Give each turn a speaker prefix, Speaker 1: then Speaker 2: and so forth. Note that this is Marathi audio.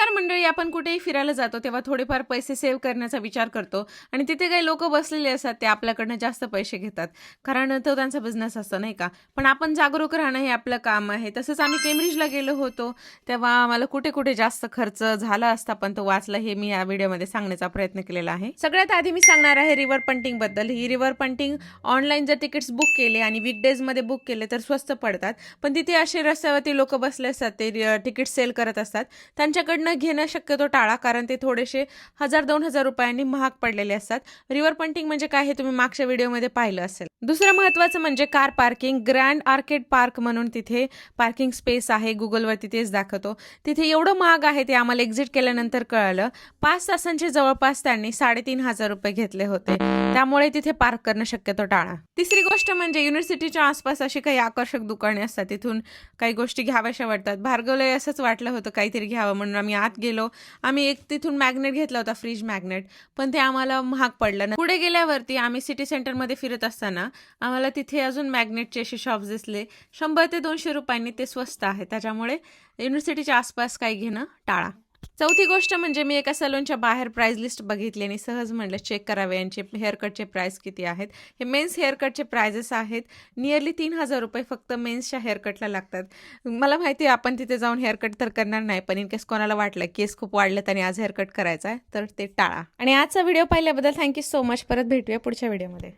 Speaker 1: नमस्कार मंडळी, आपण कुठेही फिरायला जातो तेव्हा थोडेफार पैसे सेव्ह करण्याचा विचार करतो आणि तिथे काही लोक बसलेले असतात ते आपल्याकडनं जास्त पैसे घेतात, कारण तो त्यांचा बिझनेस असतो नाही का. पण आपण जागरूक राहणं हे आपलं काम आहे. तसंच आम्ही केम्ब्रिजला गेलो होतो तेव्हा आम्हाला कुठे कुठे जास्त खर्च झाला असता पण तो वाचला, हे मी या व्हिडिओमध्ये सांगण्याचा प्रयत्न केलेला आहे. सगळ्यात आधी मी सांगणार आहे रिव्हर पंटिंग बद्दल. ही रिव्हर पंटिंग ऑनलाईन जर तिकीट्स बुक केले आणि वीकडेज मध्ये बुक केले तर स्वस्त पडतात, पण तिथे असे रस्त्यावरती लोक बसले असतात, ते तिकीट सेल करत असतात. त्यांच्याकडनं घेणं शक्यतो टाळा, कारण ते थोडेसे 1000-2000 रुपयांनी महाग पडलेले असतात. रिव्हर पंटिंग म्हणजे काय हे तुम्ही मागच्या व्हिडिओमध्ये पाहिलं असेल. दुसरं महत्त्वाचं म्हणजे car parking. Grand arcade park म्हणून तिथे पार्किंग स्पेस आहे, गुगलवरती तेच दाखवतो. तिथे एवढं महाग आहे ते आम्हाला एक्झिट केल्यानंतर कळलं. 5 तासांचे जवळपास त्यांनी 3500 रुपये घेतले होते, त्यामुळे तिथे पार्क करणं शक्यतो टाळा. तिसरी गोष्ट म्हणजे युनिव्हर्सिटीच्या आसपास अशी काही आकर्षक दुकाने असतात, तिथून काही गोष्टी घ्याव्याशा वाटतात. भार्गवला असंच वाटलं होतं काहीतरी घ्यावं म्हणून आम्ही आत गेलो. आम्ही एक तिथून मॅग्नेट घेतला होता, फ्रीज मॅग्नेट, पण ते आम्हाला महाग पडलं. पुढे गेल्यावरती आम्ही सिटी सेंटरमध्ये फिरत असताना आम्हाला तिथे अजून मॅग्नेटचे असे शॉप्स दिसले. 100 ते 200 रुपयांनी ते स्वस्त आहे, त्याच्यामुळे युनिव्हर्सिटीच्या आसपास काही घेणं टाळा. चौथी गोष्ट म्हणजे मी एका सलूनच्या बाहेर प्राइस लिस्ट बघितली आणि सहज म्हटलं चेक करावे यांचे हेअरकटचे प्राइस किती आहेत. हे मेन्स हेअरकटचे प्राइजेस आहेत. नियरली 3000 रुपये फक्त मेन्सच्या हेअरकटला लागतात. मला माहिती आहे आपण तिथे जाऊन हेअरकट तर करणार नाही, पण इन केस कोणाला वाटलं केस खूप वाढलेत आणि आज हेअरकट करायचा आहे तर ते टाळा. आणि आजचा व्हिडिओ पाहिल्याबद्दल थँक्यू सो मच. परत भेटूया पुढच्या व्हिडिओमध्ये.